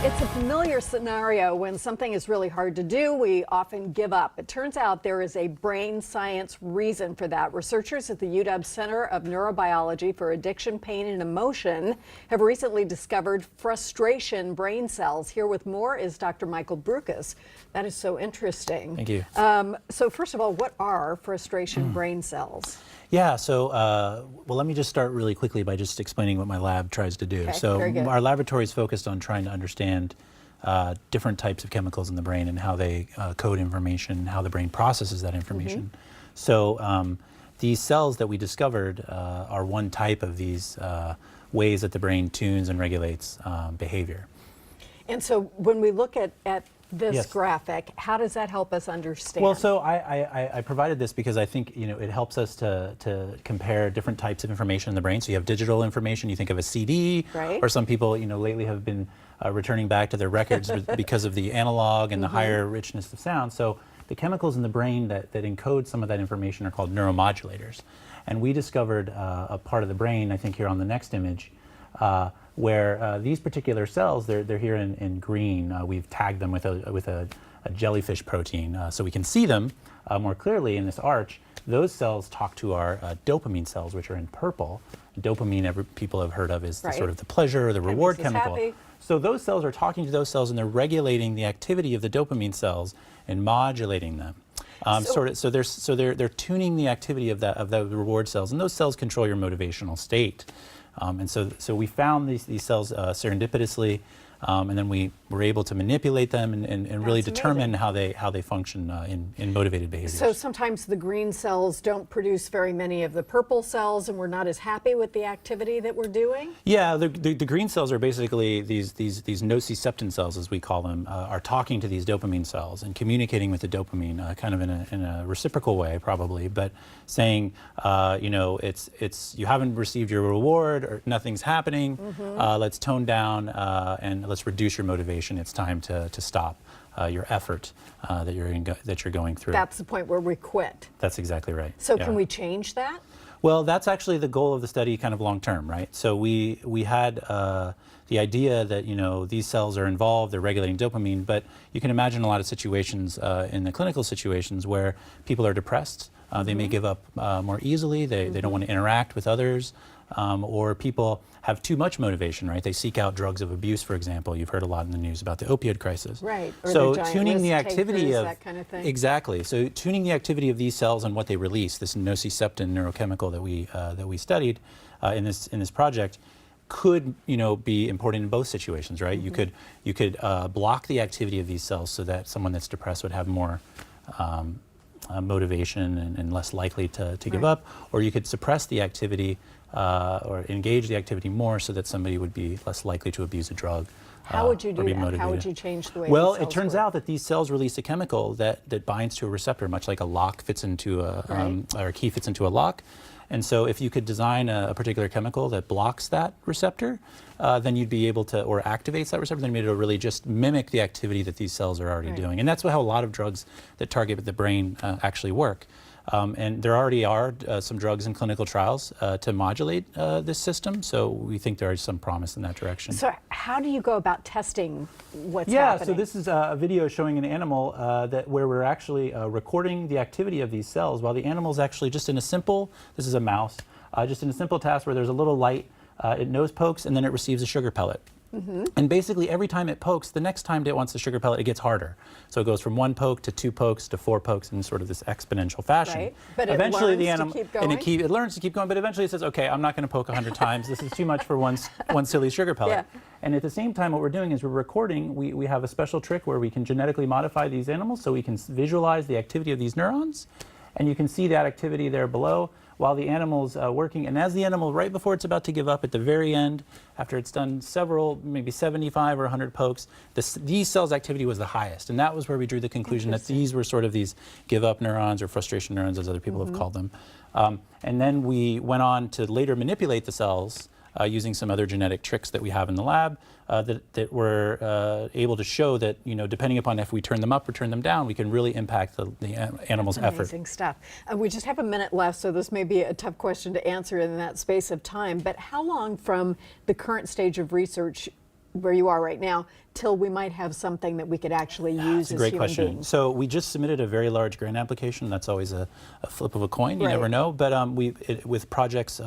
It's a familiar scenario. When something is really hard to do, we often give up. It turns out there is a brain science reason for that. Researchers at the UW Center of Neurobiology for Addiction, Pain, and Emotion have recently discovered frustration brain cells. Here with more is Dr. Michael Brukas. That is so interesting. Thank you. So first of all, what are frustration brain cells? Yeah, so, well, let me just start really quickly by just explaining what my lab tries to do. Okay, so very good. our laboratory is focused on trying to understand different types of chemicals in the brain and how they code information, how the brain processes that information. So these cells that we discovered are one type of these ways that the brain tunes and regulates behavior. And so when we look at this Yes. graphic, how does that help us understand? Well, so I provided this because I think it helps us to compare different types of information in the brain. So you have digital information, you think of a CD, Right. or some people lately have been returning back to their records because of the analog and the higher richness of sound. So the chemicals in the brain that encode some of that information are called neuromodulators. And we discovered a part of the brain, I think here on the next image, where these particular cells, they're here in green. We've tagged them with a jellyfish protein so we can see them more clearly in this arch. Those cells talk to our dopamine cells, which are in purple. Dopamine, people have heard of, is the Right. sort of the pleasure or the reward makes us chemical. happy. So those cells are talking to those cells and they're regulating the activity of the dopamine cells and modulating them. So they're tuning the activity of the reward cells, and those cells control your motivational state. And so we found these cells serendipitously, and then we were able to manipulate them and really That's determine amazing. how they function in motivated behaviors. So sometimes the green cells don't produce very many of the purple cells, and we're not as happy with the activity that we're doing? Yeah, the green cells are basically these nociceptin cells, as we call them, are talking to these dopamine cells and communicating with the dopamine, kind of in a reciprocal way, probably, but saying, it's you haven't received your reward or nothing's happening. Let's tone down and let's reduce your motivation. It's time to stop your effort that you're going through. That's the point where we quit. That's exactly right. So Yeah. can we change that? Well, that's actually the goal of the study, kind of long term, right? So we had the idea that these cells are involved, they're regulating dopamine, but you can imagine a lot of situations in the clinical situations where people are depressed. They may give up more easily. They don't want to interact with others, or people have too much motivation, right? They seek out drugs of abuse, for example. You've heard a lot in the news about the opioid crisis. Right. Or So the giant tuning the risk activity takers, of that kind of thing. exactly. So tuning the activity of these cells and what they release, this nociceptin neurochemical that we studied in this project, could be important in both situations, right? You could block the activity of these cells so that someone that's depressed would have more motivation and less likely to give up, or you could suppress the activity or engage the activity more so that somebody would be less likely to abuse a drug. How would you or do be that? How would motivated. you change the way Well, these it cells turns work? out that these cells release a chemical that binds to a receptor, much like a lock fits into or a key fits into a lock. And so if you could design a particular chemical that blocks that receptor, then you'd be able to, or activates that receptor, then you'd be able to really just mimic the activity that these cells are already doing. And that's how a lot of drugs that target the brain actually work. And there already are some drugs in clinical trials to modulate this system, so we think there is some promise in that direction. So how do you go about testing what's Yeah, happening? so this is a video showing an animal where we're actually recording the activity of these cells while the animal's actually just in a simple, this is a mouse, just in a simple task where there's a little light, it nose pokes and then it receives a sugar pellet. And basically every time it pokes, the next time it wants the sugar pellet, it gets harder. So it goes from 1 poke to 2 pokes to 4 pokes in sort of this exponential fashion. Right. But it eventually learns the to animal keep going? it learns to keep going, but eventually it says, okay, I'm not going to poke 100 times. This is too much for one silly sugar pellet. Yeah. And at the same time, what we're doing is we're recording. We have a special trick where we can genetically modify these animals so we can visualize the activity of these neurons. And you can see that activity there below while the animal's working. And as the animal, right before it's about to give up at the very end, after it's done several, maybe 75 or 100 pokes, these cells' activity was the highest. And that was where we drew the conclusion that these were sort of these give-up neurons or frustration neurons, as other people have called them. And then we went on to later manipulate the cells using some other genetic tricks that we have in the lab that were able to show that, depending upon if we turn them up or turn them down, we can really impact the animal's effort. Amazing stuff. We just have a minute left, so this may be a tough question to answer in that space of time, but how long from the current stage of research where you are right now till we might have something that we could actually use That's a as great human question. beings? So we just submitted a very large grant application. That's always a flip of a coin. You Right. never know. But with projects,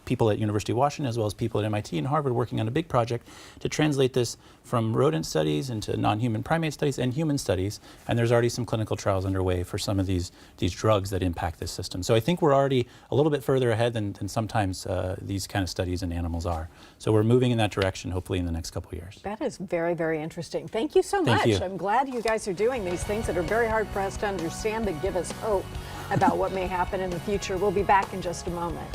people at University of Washington as well as people at MIT and Harvard working on a big project to translate this from rodent studies into non-human primate studies and human studies. And there's already some clinical trials underway for some of these drugs that impact this system. So I think we're already a little bit further ahead than sometimes these kind of studies in animals are. So we're moving in that direction, hopefully in the next couple of years. That is very, very interesting. Thank you so Thank much. you. I'm glad you guys are doing these things that are very hard for us to understand, but give us hope about what may happen in the future. We'll be back in just a moment.